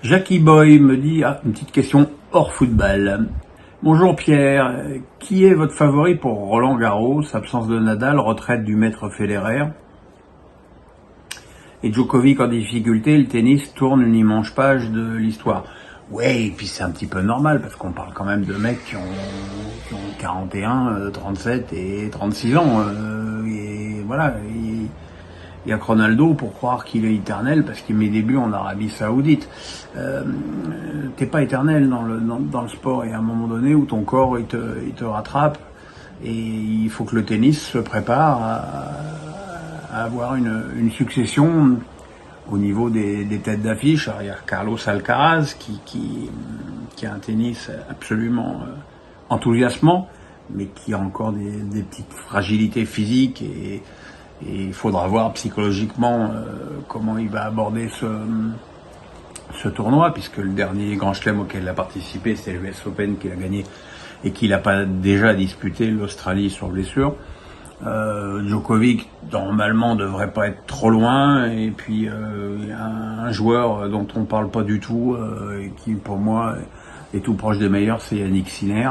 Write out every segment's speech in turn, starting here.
Jackie Boy me dit, une petite question hors football. Bonjour Pierre, qui est votre favori pour Roland Garros, absence de Nadal, retraite du maître Federer et Djokovic en difficulté, le tennis tourne une immense page de l'histoire. Ouais, et puis c'est un petit peu normal parce qu'on parle quand même de mecs qui ont 41, 37 et 36 ans. Et voilà, il y a que Ronaldo pour croire qu'il est éternel parce qu'il met des buts en Arabie Saoudite. T'es pas éternel dans le sport, et à un moment donné où ton corps il te rattrape, et il faut que le tennis se prépare à avoir une succession au niveau des têtes d'affiche. Alors, il y a Carlos Alcaraz qui a un tennis absolument enthousiasmant, mais qui a encore des petites fragilités physiques, et il faudra voir psychologiquement comment il va aborder ce tournoi, puisque le dernier Grand Chelem auquel il a participé, c'est l'US Open qu'il a gagné et qu'il n'a pas déjà disputé l'Australie sur blessure. Djokovic normalement devrait pas être trop loin, et puis un joueur dont on parle pas du tout et qui pour moi est tout proche des meilleurs, c'est Yannick Sinner.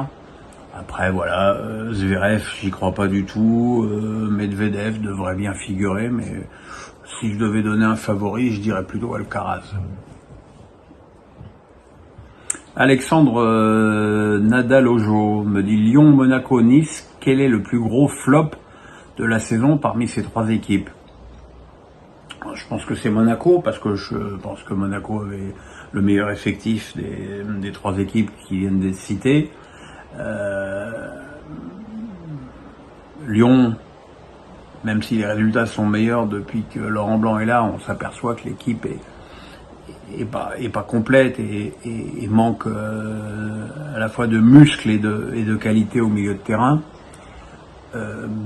Après voilà, Zverev j'y crois pas du tout, Medvedev devrait bien figurer, mais si je devais donner un favori, je dirais plutôt Alcaraz. Alexandre Nadal-Ojo me dit Lyon-Monaco-Nice, quel est le plus gros flop de la saison parmi ces trois équipes? Je pense que c'est Monaco, parce que je pense que Monaco avait le meilleur effectif des trois équipes qui viennent d'être citées. Lyon, même si les résultats sont meilleurs depuis que Laurent Blanc est là, on s'aperçoit que l'équipe est pas complète et manque à la fois de muscles et de qualité au milieu de terrain.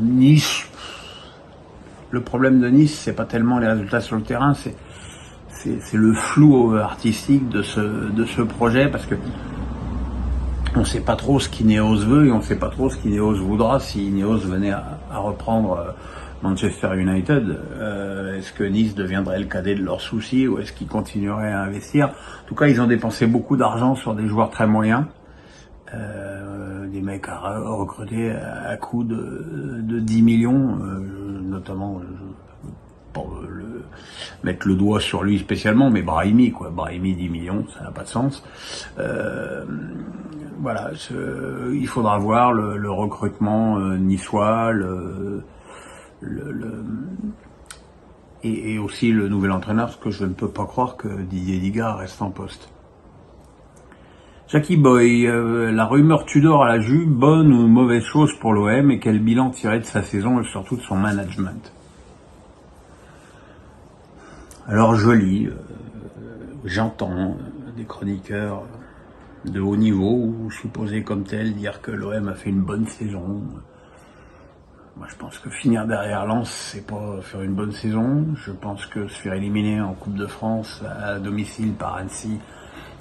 Nice, le problème de Nice, c'est pas tellement les résultats sur le terrain, c'est le flou artistique de ce projet, parce que on sait pas trop ce qu'Ineos veut, et on sait pas trop ce qu'Ineos voudra si Ineos venait à reprendre Manchester United. Est-ce que Nice deviendrait le cadet de leurs soucis, ou est-ce qu'ils continueraient à investir? En tout cas, ils ont dépensé beaucoup d'argent sur des joueurs très moyens, des mecs à recruter à coût de 10 millions, notamment pour mettre le doigt sur lui spécialement, mais Brahimi 10 millions, ça n'a pas de sens. Voilà, il faudra voir le recrutement niçois, et aussi le nouvel entraîneur, parce que je ne peux pas croire que Didier Digard reste en poste. Jackie Boy, la rumeur Tudor à la Juve, bonne ou mauvaise chose pour l'OM, et quel bilan tirer de sa saison et surtout de son management? Alors je lis, j'entends des chroniqueurs de haut niveau, ou supposés comme tels, dire que l'OM a fait une bonne saison. Moi je pense que finir derrière Lens, c'est pas faire une bonne saison. Je pense que se faire éliminer en Coupe de France à domicile par Annecy,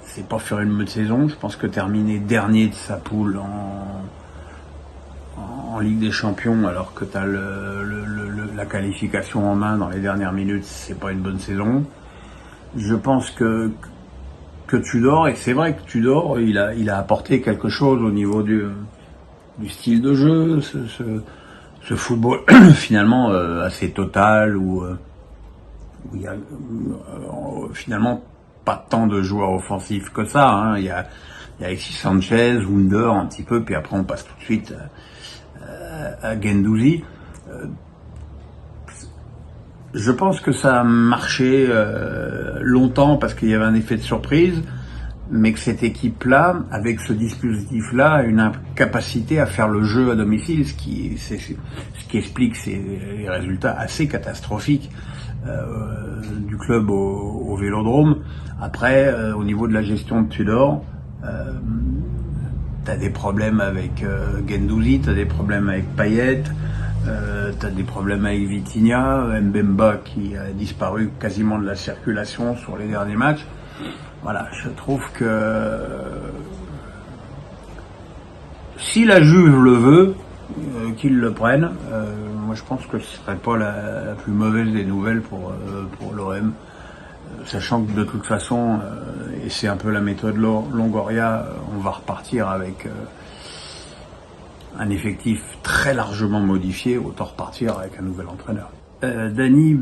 c'est pas faire une bonne saison. Je pense que terminer dernier de sa poule en Ligue des Champions, alors que t'as la qualification en main dans les dernières minutes, c'est pas une bonne saison. Je pense que Tudor, et c'est vrai que Tudor, il a apporté quelque chose au niveau du style de jeu, ce football finalement assez total, où il y a finalement pas tant de joueurs offensifs que ça, hein. Il y a Alexis Sanchez, Wunder un petit peu, puis après on passe tout de suite à Guendouzi. Je pense que ça a marché longtemps parce qu'il y avait un effet de surprise, mais que cette équipe-là, avec ce dispositif-là, a une incapacité à faire le jeu à domicile, ce qui explique ces résultats assez catastrophiques du club au Vélodrome. Après, au niveau de la gestion de Tudor, t'as des problèmes avec Guendouzi, t'as des problèmes avec Payet, t'as des problèmes avec Vitinha, Mbemba qui a disparu quasiment de la circulation sur les derniers matchs. Voilà, je trouve que si la Juve le veut, qu'ils le prennent. Moi je pense que ce serait pas la plus mauvaise des nouvelles pour l'OM. sachant que de toute façon, et c'est un peu la méthode Longoria, on va repartir avec un effectif très largement modifié, autant repartir avec un nouvel entraîneur. Danny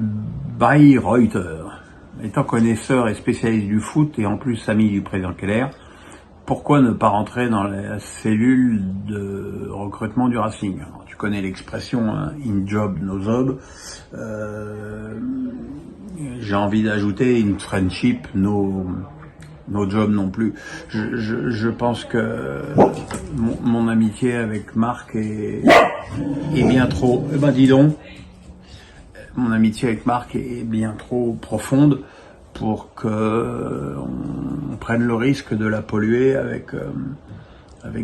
Bayreuther, étant connaisseur et spécialiste du foot et en plus ami du président Keller, pourquoi ne pas rentrer dans la cellule de recrutement du Racing? Alors, tu connais l'expression hein, in job no job. J'ai envie d'ajouter in friendship no job non plus. Je pense que mon amitié avec Marc est bien trop. Eh ben dis donc, mon amitié avec Marc est bien trop profonde pour que on prenne le risque de la polluer avec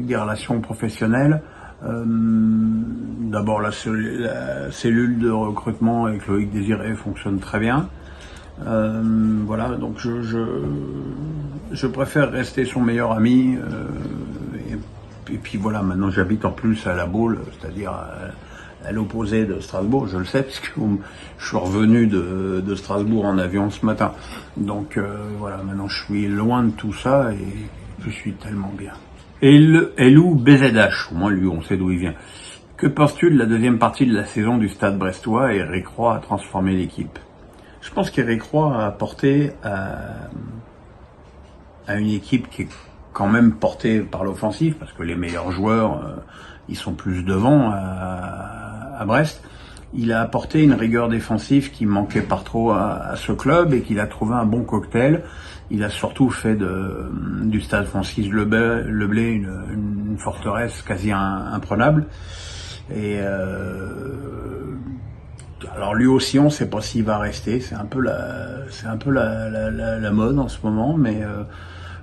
des relations professionnelles. D'abord la cellule de recrutement avec Loïc Désiré fonctionne très bien. Voilà, donc je préfère rester son meilleur ami. Et puis voilà, maintenant j'habite en plus à La Baule, c'est-à-dire à l'opposé de Strasbourg, je le sais, puisque je suis revenu de Strasbourg en avion ce matin. Donc voilà, maintenant je suis loin de tout ça et je suis tellement bien. Et Elou BZH, au moins lui on sait d'où il vient. Que penses-tu de la deuxième partie de la saison du Stade Brestois et Eric Roy a transformé l'équipe? Je pense qu'Eric Roy a apporté à une équipe qui est quand même portée par l'offensive, parce que les meilleurs joueurs, ils sont plus devant à Brest. Il a apporté une rigueur défensive qui manquait par trop à ce club et qu'il a trouvé un bon cocktail. Il a surtout fait du Stade Francis Leblay une forteresse quasi imprenable. Et alors lui aussi, on ne sait pas s'il va rester. C'est un peu la mode en ce moment, mais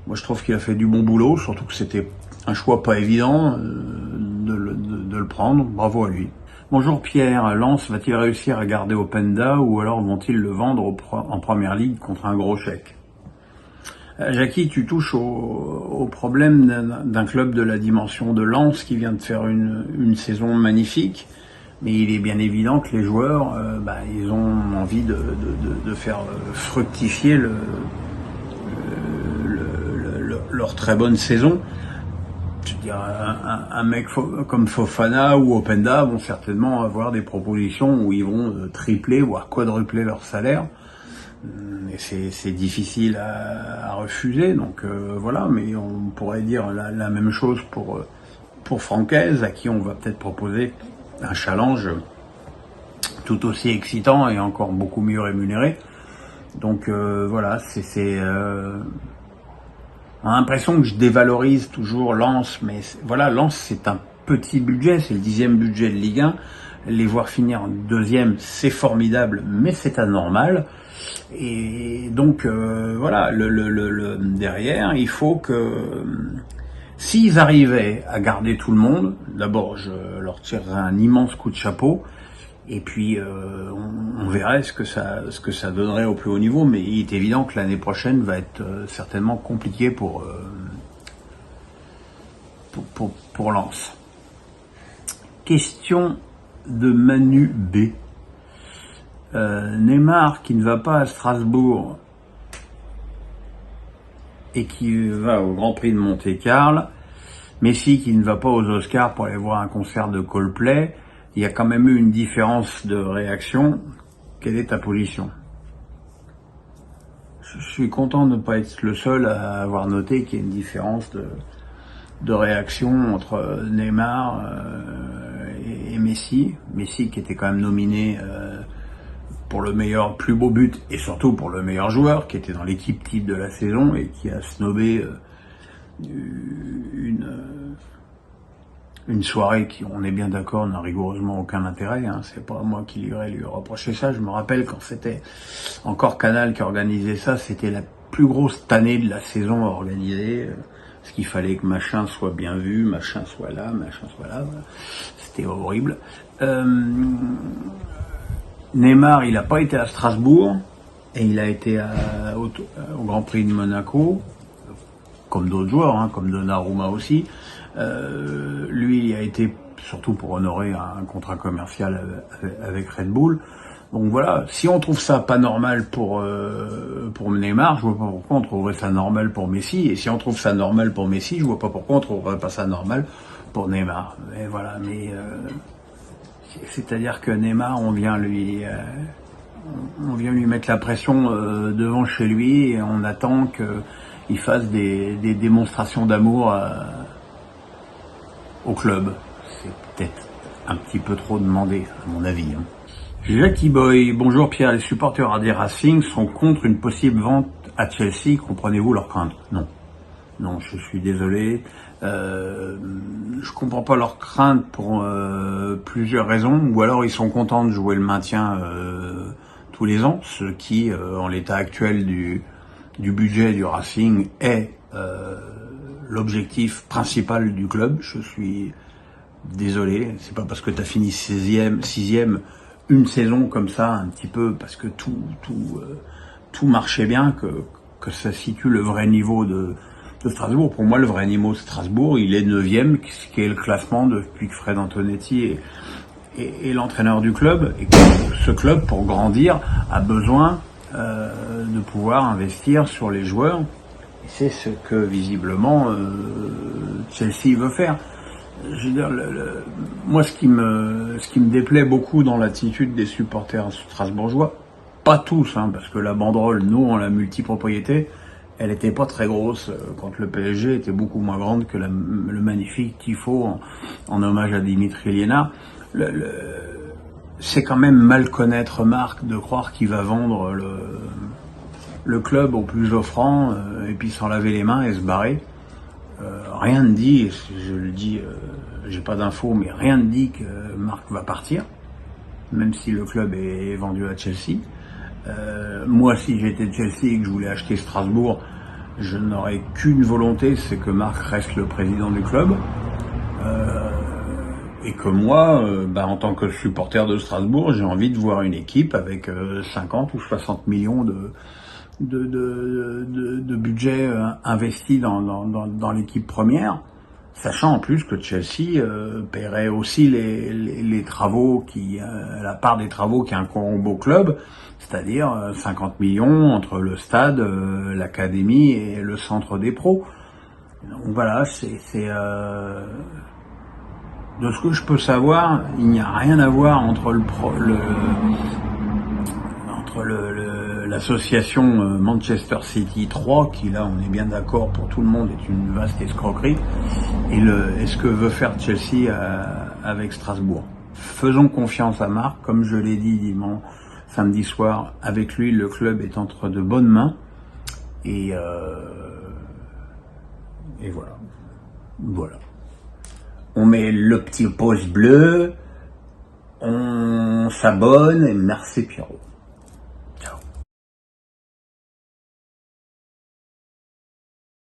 moi je trouve qu'il a fait du bon boulot, surtout que c'était un choix pas évident de le prendre. Bravo à lui. Bonjour Pierre, Lens va-t-il réussir à garder Openda ou alors vont-ils le vendre en première ligue contre un gros chèque? Jackie, tu touches au problème d'un club de la dimension de Lens qui vient de faire une saison magnifique. Mais il est bien évident que les joueurs, ils ont envie de faire fructifier leur très bonne saison. Je veux dire, un mec comme Fofana ou Openda vont certainement avoir des propositions où ils vont tripler, voire quadrupler leur salaire. Et c'est difficile à refuser, donc voilà. Mais on pourrait dire la même chose pour Francaise, à qui on va peut-être proposer un challenge tout aussi excitant et encore beaucoup mieux rémunéré. Donc voilà, on a l'impression que je dévalorise toujours Lens, mais voilà, Lens c'est un petit budget, c'est le 10e budget de Ligue 1. Les voir finir en 2e, c'est formidable, mais c'est anormal. Et donc voilà, derrière, il faut que s'ils arrivaient à garder tout le monde, d'abord je leur tirerais un immense coup de chapeau, et puis on verrait ce que ça donnerait au plus haut niveau, mais il est évident que l'année prochaine va être certainement compliquée pour Lens. Question de Manu B. Neymar qui ne va pas à Strasbourg et qui va au Grand Prix de Monte-Carlo, Messi qui ne va pas aux Oscars pour aller voir un concert de Coldplay, il y a quand même eu une différence de réaction. Quelle est ta position? Je suis content de ne pas être le seul à avoir noté qu'il y a une différence de réaction entre Neymar et Messi. Messi qui était quand même nominé pour le meilleur, plus beau but et surtout pour le meilleur joueur, qui était dans l'équipe type de la saison et qui a snobé une soirée qui, on est bien d'accord, n'a rigoureusement aucun intérêt. Hein. C'est pas moi qui lui reprocher ça. Je me rappelle quand c'était encore Canal qui organisait ça, c'était la plus grosse tannée de la saison organisée. Parce qu'il fallait que machin soit bien vu, machin soit là, machin soit là. Voilà. C'était horrible. Neymar, il n'a pas été à Strasbourg et il a été au Grand Prix de Monaco, comme d'autres joueurs, hein, comme Donnarumma aussi. Lui, il a été surtout pour honorer un contrat commercial avec Red Bull. Donc voilà, si on trouve ça pas normal pour Neymar, je vois pas pourquoi on trouverait ça normal pour Messi. Et si on trouve ça normal pour Messi, je vois pas pourquoi on trouverait pas ça normal pour Neymar. Mais voilà, c'est-à-dire que Neymar, on vient lui mettre la pression devant chez lui et on attend qu'il fasse des démonstrations d'amour au club. C'est peut-être un petit peu trop demandé, à mon avis. Jackie Boy, bonjour Pierre, les supporters des Racing sont contre une possible vente à Chelsea, comprenez-vous leurs craintes? Non. Non, je suis désolé. Je comprends pas leurs craintes pour plusieurs raisons, ou alors ils sont contents de jouer le maintien tous les ans, ce qui, en l'état actuel du budget du Racing, est l'objectif principal du club. Je suis désolé, c'est pas parce que tu as fini 6e une saison comme ça, un petit peu, parce que tout marchait bien, que ça situe le vrai niveau de Strasbourg. Pour moi, le vrai niveau de Strasbourg, il est 9e, ce qui est le classement depuis que Fred Antonetti est l'entraîneur du club, et que ce club, pour grandir, a besoin de pouvoir investir sur les joueurs. Et c'est ce que, visiblement, Chelsea veut faire. Je veux dire, moi, ce qui me déplaît beaucoup dans l'attitude des supporters strasbourgeois, pas tous, parce que la banderole, nous, on la multipropriété, elle était pas très grosse quand le PSG était beaucoup moins grande que le magnifique tifo en hommage à Dimitri Liénard. C'est quand même mal connaître Marc de croire qu'il va vendre le club au plus offrant et puis s'en laver les mains et se barrer. Rien ne dit, et je le dis, j'ai pas d'infos, mais rien ne dit que Marc va partir, même si le club est vendu à Chelsea. Moi, si j'étais Chelsea et que je voulais acheter Strasbourg, je n'aurais qu'une volonté, c'est que Marc reste le président du club. Et que moi, en tant que supporter de Strasbourg, j'ai envie de voir une équipe avec 50 ou 60 millions de budget investi dans l'équipe première, sachant en plus que Chelsea paierait aussi les travaux la part des travaux qui incombe au club, c'est-à-dire 50 millions entre le stade, l'académie et le centre des pros. Donc voilà, c'est de ce que je peux savoir, il n'y a rien à voir entre l'association Manchester City 3, qui là on est bien d'accord pour tout le monde est une vaste escroquerie, et ce que veut faire Chelsea avec Strasbourg. Faisons confiance à Marc, comme je l'ai dit samedi soir, avec lui le club est entre de bonnes mains, et voilà. On met le petit pouce bleu, on s'abonne, et merci Pierrot.